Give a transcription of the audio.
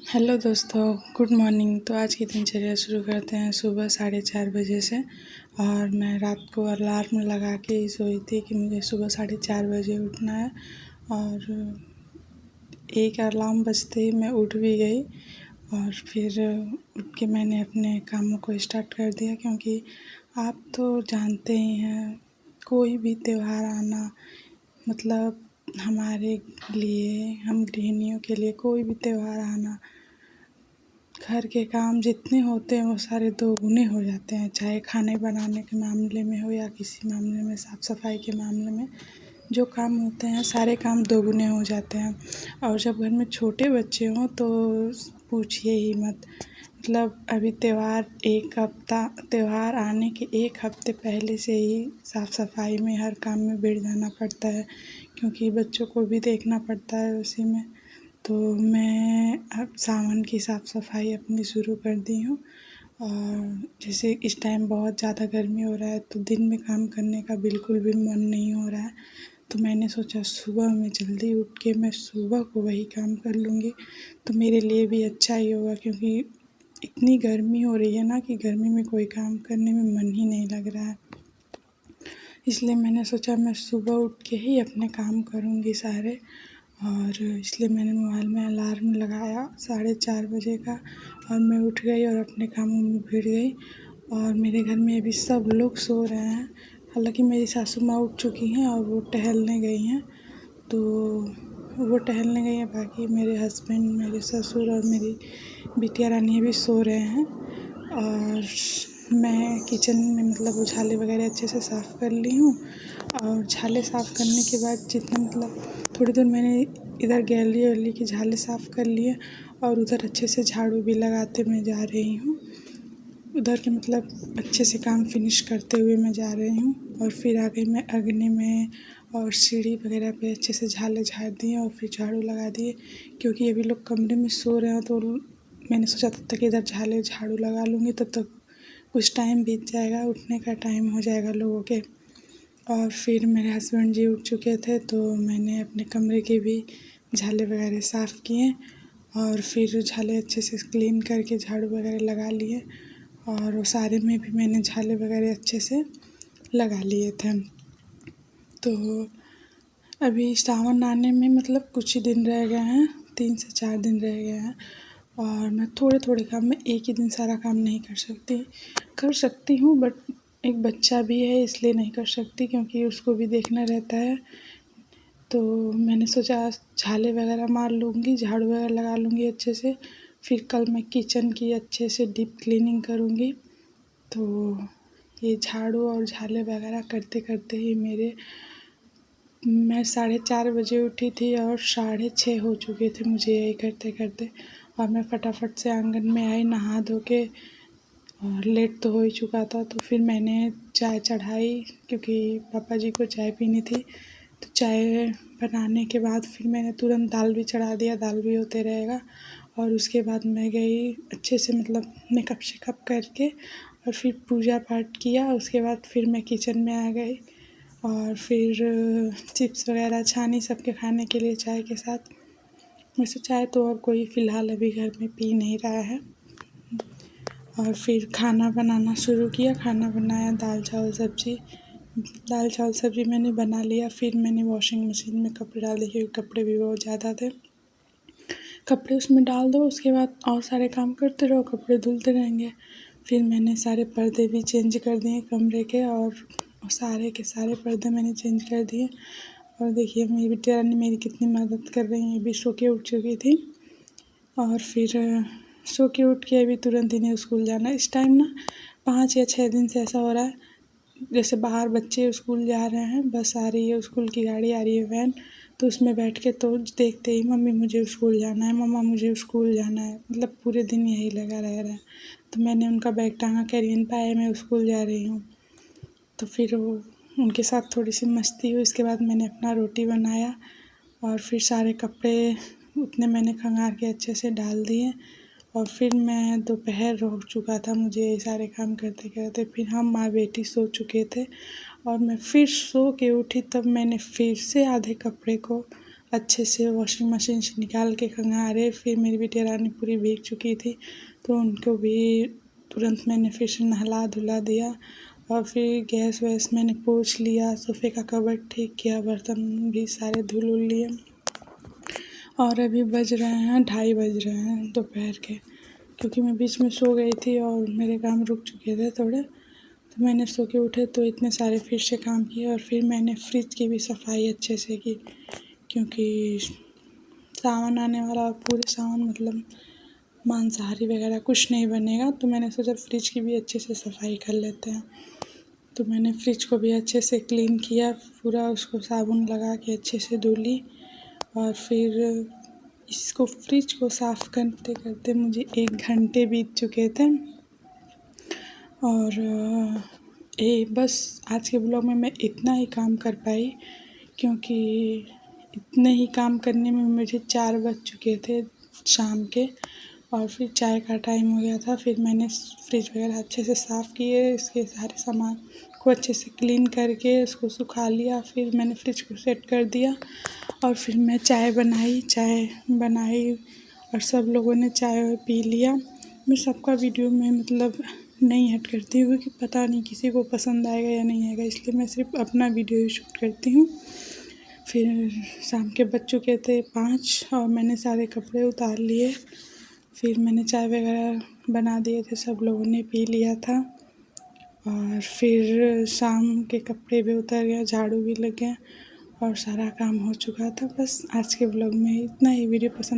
Hello दोस्तों, good morning. तो आज की दिनचर्या शुरू करते हैं सुबह 4:30 बजे से। और मैं रात को अलार्म लगा के ही सोई थी कि मुझे सुबह 4:30 बजे उठना है। और एक अलार्म बजते ही मैं उठ भी गई। और फिर उठ के मैंने अपने कामों को स्टार्ट कर दिया, क्योंकि आप तो जानते ही हैं, कोई भी त्यौहार आना मतलब हमारे लिए, हम गृहिणियों के लिए कोई भी त्यौहार आना, घर के काम जितने होते हैं वो सारे दोगुने हो जाते हैं। चाहे खाने बनाने के मामले में हो या किसी मामले में, साफ़ सफाई के मामले में, जो काम होते हैं सारे काम दोगुने हो जाते हैं। और जब घर में छोटे बच्चे हों तो पूछिए ही मत। मतलब अभी त्यौहार आने के एक हफ्ते पहले से ही साफ़ सफाई में, हर काम में भिड़ जाना पड़ता है, क्योंकि बच्चों को भी देखना पड़ता है उसी में। तो मैं अब सावन की साफ़ सफाई अपनी शुरू कर दी हूँ। और जैसे इस टाइम बहुत ज़्यादा गर्मी हो रहा है तो दिन में काम करने का बिल्कुल भी मन नहीं हो रहा है। तो मैंने सोचा सुबह में जल्दी उठ के मैं सुबह को वही काम कर लूँगी, तो मेरे लिए भी अच्छा ही होगा, क्योंकि इतनी गर्मी हो रही है ना कि गर्मी में कोई काम करने में मन ही नहीं लग रहा है। इसलिए मैंने सोचा मैं सुबह उठ के ही अपने काम करूँगी सारे। और इसलिए मैंने मोबाइल में अलार्म लगाया 4:30 बजे का, और मैं उठ गई और अपने कामों में भिड़ गई। और मेरे घर में अभी सब लोग सो रहे हैं। हालांकि मेरी सासू माँ उठ चुकी हैं और वो टहलने गई हैं। तो वो टहलने गई हैं, बाकी मेरे हस्बैंड, मेरे ससुर और मेरी बिटिया रानी भी सो रहे हैं। और मैं किचन में मतलब उछाले वगैरह अच्छे से साफ़ कर ली हूँ। और झाले साफ़ करने के बाद जितना मतलब थोड़ी देर मैंने इधर गैलरी वैली की झाले साफ़ कर लिए, और उधर अच्छे से झाड़ू भी लगाते मैं जा रही हूँ। उधर के मतलब अच्छे से काम फिनिश करते हुए मैं जा रही हूँ। और फिर आ गई मैं अगने में, और सीढ़ी वगैरह पे अच्छे से झाले झाड़ दिए और फिर झाड़ू लगा दिए, क्योंकि अभी लोग कमरे में सो रहे हैं। तो मैंने सोचा तब तक इधर झाड़ू लगा लूँगी, तब तक कुछ टाइम बीत जाएगा, उठने का टाइम हो जाएगा लोगों के। और फिर मेरे हस्बैंड जी उठ चुके थे, तो मैंने अपने कमरे के भी झाले वगैरह साफ़ किए। और फिर झाले अच्छे से क्लीन करके झाड़ू वगैरह लगा लिए, और सारे में भी मैंने झाले वगैरह अच्छे से लगा लिए थे। तो अभी सावन आने में मतलब कुछ ही दिन रह गए हैं, 3 से 4 दिन रह गए हैं। और मैं थोड़े थोड़े काम में एक ही दिन सारा काम नहीं कर सकती हूँ, बट एक बच्चा भी है इसलिए नहीं कर सकती, क्योंकि उसको भी देखना रहता है। तो मैंने सोचा आज झाले वगैरह मार लूँगी, झाड़ू वगैरह लगा लूँगी अच्छे से। फिर कल मैं किचन की अच्छे से डीप क्लीनिंग करूँगी। तो ये झाड़ू और झाले वगैरह करते करते ही मैं 4:30 बजे उठी थी और 6:30 हो चुके थे मुझे यही करते करते। और मैं फटाफट से आंगन में आई नहा धो के, और लेट तो हो ही चुका था। तो फिर मैंने चाय चढ़ाई, क्योंकि पापा जी को चाय पीनी थी। तो चाय बनाने के बाद फिर मैंने तुरंत दाल भी चढ़ा दिया, दाल भी होते रहेगा। और उसके बाद मैं गई अच्छे से मतलब मेकअप शेकअप करके, और फिर पूजा पाठ किया। उसके बाद फिर मैं किचन में आ गई, और फिर चिप्स वगैरह छानी सबके खाने के लिए चाय के साथ। वैसे चाय तो और कोई फ़िलहाल अभी घर में पी नहीं रहा है। और फिर खाना बनाना शुरू किया, खाना बनाया, दाल चावल सब्ज़ी मैंने बना लिया। फिर मैंने वॉशिंग मशीन में कपड़े डाल दिए, क्योंकि कपड़े भी बहुत ज़्यादा थे। कपड़े उसमें डाल दो, उसके बाद और सारे काम करते रहो, कपड़े धुलते रहेंगे। फिर मैंने सारे पर्दे भी चेंज कर दिए कमरे के, और सारे के सारे पर्दे मैंने चेंज कर दिए। और देखिए मेरी बिटिया रानी मेरी कितनी मदद कर रही है, अभी सो के उठ चुकी थी। और फिर सो के उठ के अभी तुरंत इन्हें स्कूल जाना है। इस टाइम ना 5 या 6 दिन से ऐसा हो रहा है, जैसे बाहर बच्चे स्कूल जा रहे हैं, बस आ रही है, स्कूल की गाड़ी आ रही है, वैन, तो उसमें बैठ के तो देखते ही मम्मी मुझे स्कूल जाना है, मम्मा मुझे स्कूल जाना है, मतलब पूरे दिन यही लगा रह रहा है। तो मैंने उनका बैग टांगा, कैरियर पाया, मैं स्कूल जा रही हूँ। तो फिर वो उनके साथ थोड़ी सी मस्ती हुई। इसके बाद मैंने अपना रोटी बनाया, और फिर सारे कपड़े उतने मैंने खंगार के अच्छे से डाल दिए। और फिर मैं दोपहर हो चुका था मुझे ये सारे काम करते करते। फिर हम माँ बेटी सो चुके थे, और मैं फिर सो के उठी, तब मैंने फिर से आधे कपड़े को अच्छे से वॉशिंग मशीन से निकाल के खंगारे। फिर मेरी बिटिया रानी पूरी भीग चुकी थी तो उनको भी तुरंत मैंने फिर से नहला धुला दिया और फिर गैस वैस मैंने पोंछ लिया, सोफ़े का कवर ठीक किया, बर्तन भी सारे धुल उल लिए। और अभी बज रहे हैं 2:30 बज रहे हैं दोपहर के, क्योंकि मैं बीच में सो गई थी और मेरे काम रुक चुके थे थोड़े, तो मैंने सो के उठे तो इतने सारे फिर से काम किए। और फिर मैंने फ्रिज की भी सफाई अच्छे से की, क्योंकि सावन आने वाला और पूरे सावन मतलब मांसाहारी वगैरह कुछ नहीं बनेगा, तो मैंने सोचा फ्रिज की भी अच्छे से सफाई कर लेते हैं। तो मैंने फ्रिज को भी अच्छे से क्लीन किया, पूरा उसको साबुन लगा के अच्छे से धो ली। और फिर इसको फ्रिज को साफ़ करते करते मुझे 1 घंटे बीत चुके थे। और बस आज के ब्लॉग में मैं इतना ही काम कर पाई, क्योंकि इतने ही काम करने में मुझे 4 बज चुके थे शाम के। और फिर चाय का टाइम हो गया था। फिर मैंने फ्रिज वगैरह अच्छे से साफ़ किए, इसके सारे सामान को अच्छे से क्लीन करके उसको सुखा लिया। फिर मैंने फ्रिज को सेट कर दिया और फिर मैं चाय बनाई और सब लोगों ने चाय पी लिया। मैं सबका वीडियो में मतलब नहीं ऐड करती हूँ, क्योंकि पता नहीं किसी को पसंद आएगा या नहीं आएगा, इसलिए मैं सिर्फ अपना वीडियो ही शूट करती हूँ। फिर शाम के बज चुके थे 5 और मैंने सारे कपड़े उतार लिए। फिर मैंने चाय वगैरह बना दिए थे, सब लोगों ने पी लिया था। और फिर शाम के कपड़े भी उतर गए, झाड़ू भी लग गया और सारा काम हो चुका था। बस आज के ब्लॉग में इतना ही। वीडियो पसंद